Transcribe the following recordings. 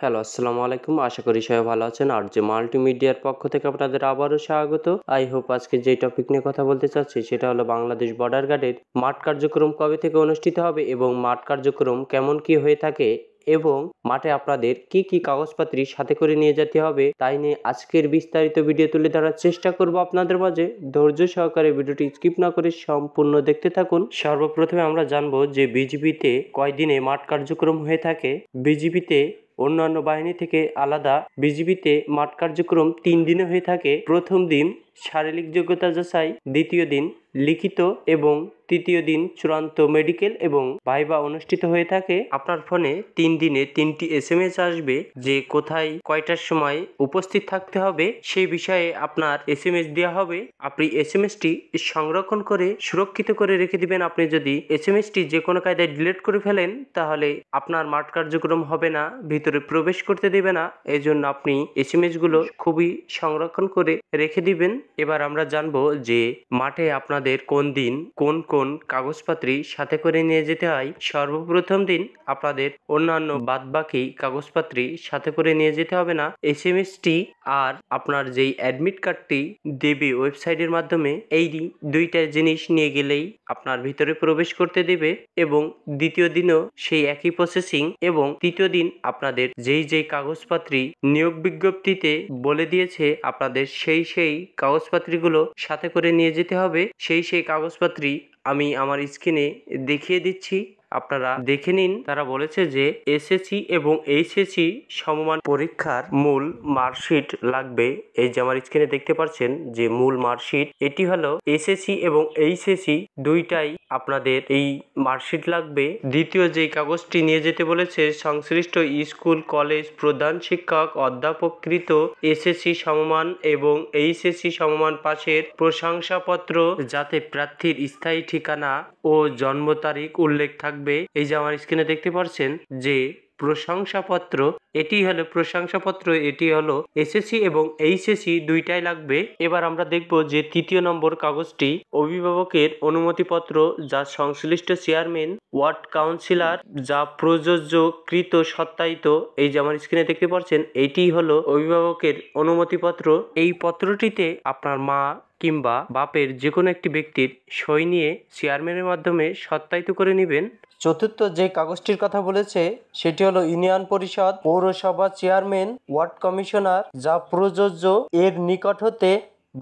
Hello, আসসালামু আলাইকুম। আশা করি সবাই ভালো আছেন। আর যে মাল্টিমিডিয়ার পক্ষ থেকে আপনাদের আবারও স্বাগত। আই হোপ আজকে যে টপিক নিয়ে কথা বলতে চাচ্ছি সেটা হলো বাংলাদেশ বর্ডার গার্ডের মাঠ কার্যক্রম কবে থেকে অনুষ্ঠিত হবে এবং মাঠ কার্যক্রম কেমন কি হয়ে থাকে এবং মাঠে আপনাদের কি কি কাগজপত্র সাথে করে নিয়ে যেতে হবে তাই নিয়ে আজকের বিস্তারিত ভিডিও তুলে ধরার চেষ্টা করব আপনাদের মাঝে। ধৈর্য সহকারে ভিডিওটি স্কিপ না করে সম্পূর্ণ দেখতে থাকুন। সর্বপ্রথমে আমরা জানবো যে বিজিবিতে কয়দিনে মাঠ কার্যক্রম হয়ে থাকে। বিজিবিতে অন্যান্য বাহিনী থেকে আলাদা বিজিবিতে মাঠ কার্যক্রম 3 দিনে হয়ে থাকে। প্রথম দিন শারীরিক যোগ্যতা যাচাই, দ্বিতীয় দিন লিখিত এবং তৃতীয় দিন চূড়ান্ত মেডিকেল এবং ভাইভা অনুষ্ঠিত হয়ে থাকে। আপনার ফোনে 3 দিনে 3টি SMS আসবে যে কোথায় কয়টার সময় উপস্থিত থাকতে হবে সেই বিষয়ে আপনার SMS দেওয়া হবে। আপনি SMSটি সংরক্ষণ করে সুরক্ষিত করে রেখে দিবেন। আপনি যদি SMSটি যে কোনো কায়দায় ডিলিট করে ফেলেন তাহলে আপনার মাঠ কার্যক্রম হবে না, ভিতরে প্রবেশ করতে দেবে না। এজন্য আপনি SMSগুলো খুবই সংরক্ষণ করে রেখে দিবেন। এবার আমরা জানবো যে মাঠে আপনাদের কোন দিন কোন কোন কাগজপত্র সাথে করে নিয়ে যেতে হয়। সর্বপ্রথম দিন আপনাদের অন্যান্য বাদবাকি কাগজপত্র সাথে করে নিয়ে যেতে হবে না। SMSটি আর আপনার যেই অ্যাডমিট কার্ডটি দেবে ওয়েবসাইটের মাধ্যমে, এই দুইটা জিনিস নিয়ে গেলেই আপনার ভিতরে প্রবেশ করতে দেবে এবং দ্বিতীয় দিনও সেই একই প্রসেসিং এবং তৃতীয় দিন আপনাদের যেই কাগজপত্র নিয়োগ বিজ্ঞপ্তিতে বলে দিয়েছে আপনাদের সেই কাগজপত্রগুলো সাথে করে নিয়ে যেতে হবে। সেই কাগজপত্র আমি আমার স্ক্রিনে দেখিয়ে দিচ্ছি, আপনারা দেখে নিন। তারা বলেছে যে SSC এবং HSC সমমান পরীক্ষার মূল মার্কশিট লাগবে। এই যে আমার স্ক্রিনে দেখতে পাচ্ছেন যে মূল মার্কশিট, এটি হলো SSC এবং HSC দুইটাই আপনাদের এই মার্কশিট লাগবে। দ্বিতীয় যে কাগজটি নিয়ে যেতে বলেছে সংশ্লিষ্ট স্কুল কলেজ প্রধান শিক্ষক অধ্যাপককৃত SSC সমমান এবং HSC সমমান পাশের প্রশংসাপত্র, যাতে প্রার্থীর স্থায়ী ঠিকানা ও জন্ম তারিখ উল্লেখ থাকবে। এই যে আমার স্ক্রিনে দেখতে পাচ্ছেন যে প্রশংসাপত্র, এটি হলো প্রশংসাপত্র, এটি হলো SSC এবং HSC দুইটাই লাগবে। এবার আমরা দেখব যে তৃতীয় নম্বর কাগজটি অভিভাবকের অনুমতিপত্র, যা সংশ্লিষ্ট চেয়ারম্যান ওয়ার্ড কাউন্সিলর যা প্রযোজ্যকৃত সত্যায়িত। এই যে আমার স্ক্রিনে দেখতে পাচ্ছেন এটি হলো অভিভাবকের অনুমতিপত্র। এই পত্রটিতে আপনার মা কিংবা বাপের যে কোনো একটি ব্যক্তির সই নিয়ে চেয়ারম্যানের মাধ্যমে সত্যায়িত করে নেবেন। চতুর্থ যে কাগজটির কথা বলেছে সেটি হলো ইউনিয়ন পরিষদ, পৌরসভা চেয়ারম্যান, ওয়ার্ড কমিশনার যা প্রযোজ্য এর নিকট হতে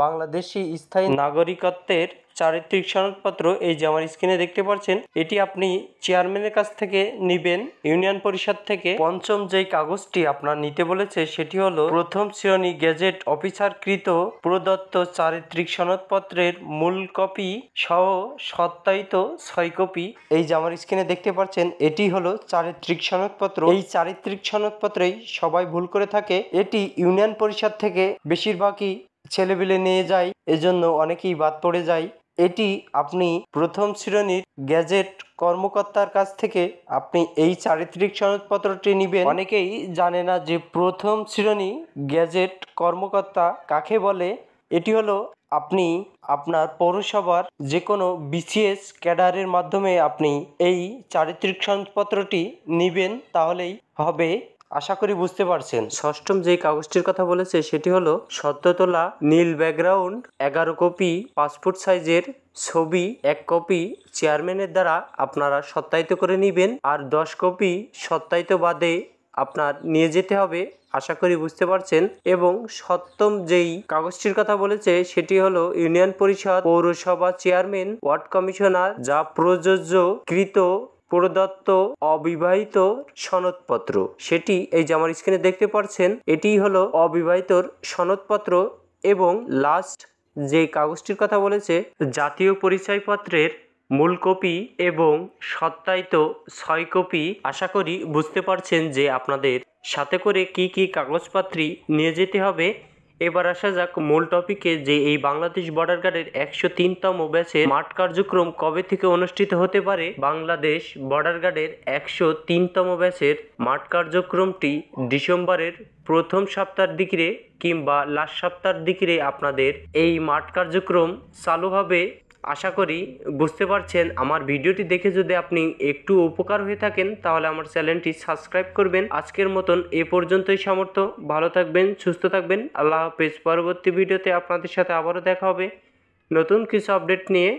বাংলাদেশি স্থায়ী নাগরিকত্বের চারিত্রিক সনদপত্র। এই যে আমার স্ক্রিনে দেখতে পাচ্ছেন এটি আপনি চেয়ারম্যানের কাছ থেকে নিবেন ইউনিয়ন পরিষদ থেকে। পঞ্চম যেই কাগজটি আপনার নিতে বলেছে সেটি হলো প্রথম শ্রেণী গেজেট অফিসারকৃত প্রদত্ত চারিত্রিক সনদপত্রের মূল কপি সহ সত্যায়িত 6 কপি। এই যে আমার স্ক্রিনে দেখতে পাচ্ছেন এটি হলো চারিত্রিক সনদপত্র। এই চারিত্রিক সনদপত্রেই সবাই ভুল করে থাকে। এটি ইউনিয়ন পরিষদ থেকে বেশিরভাগই ছেলেপিলে নিয়ে যায়, এজন্য অনেকেই বাদ পড়ে যায়। এটি আপনি প্রথম শ্রেণীর গ্যাজেট কর্মকর্তার কাছ থেকে আপনি এই চারিত্রিক সনদপত্রটি নেবেন। অনেকেই জানে না যে প্রথম শ্রেণী গ্যাজেট কর্মকর্তা কাকে বলে। এটি হলো আপনি আপনার পৌরসভার যে কোনো BCS ক্যাডারের মাধ্যমে আপনি এই চারিত্রিক সনদপত্রটি নেবেন, তাহলেই হবে। আশা করি বুঝতে পারছেন। ষষ্ঠম যে কাগজটির কথা বলেছে সেটি হলো সদ্য তোলা নীল ব্যাকগ্রাউন্ড 11 কপি, পাসপোর্ট সাইজের ছবি 1 কপি চেয়ারম্যানের দ্বারা আপনারা সত্যায়িত করে নেবেন, আর 10 কপি সত্যায়িত বাদে আপনার নিয়ে যেতে হবে। আশা করি বুঝতে পারছেন। এবং সপ্তম যেই কাগজটির কথা বলেছে সেটি হলো ইউনিয়ন পরিষদ, পৌরসভা চেয়ারম্যান, ওয়ার্ড কমিশনার যা প্রযোজ্যকৃত প্রদত্ত অবিবাহিত সনদপত্র। সেটি এই যে আমার স্ক্রিনে দেখতে পাচ্ছেন এটি হলো অবিবাহিতর সনদপত্র। এবং লাস্ট যে কাগজটির কথা বলেছে জাতীয় পরিচয়পত্রের মূল কপি এবং সত্যায়িত 6 কপি। আশা করি বুঝতে পারছেন যে আপনাদের সাথে করে কি কি কাগজপত্র নিয়ে যেতে হবে। এবার আসা যাক মূল টপিকে, যে এই বাংলাদেশ বর্ডার গার্ডের 103তম ব্যাচের মাঠ কার্যক্রম কবে থেকে অনুষ্ঠিত হতে পারে। বাংলাদেশ বর্ডার গার্ডের 103তম ব্যাচের মাঠ কার্যক্রমটি ডিসেম্বরের প্রথম সপ্তাহের দিকে কিংবা লাস্ট সপ্তাহের দিকে আপনাদের এই মাঠ কার্যক্রম চালু হবে। আশা করি বুঝতে পারছেন। আমার ভিডিওটি দেখে যদি আপনি একটু উপকার হয়ে থাকেন তাহলে আমার চ্যানেলটি সাবস্ক্রাইব করবেন। আজকের মতন এ পর্যন্তই সামর্থ্য। ভালো থাকবেন, সুস্থ থাকবেন। আল্লাহ হাফেজ। পরবর্তী ভিডিওতে আপনাদের সাথে আবারও দেখা হবে নতুন কিছু আপডেট নিয়ে।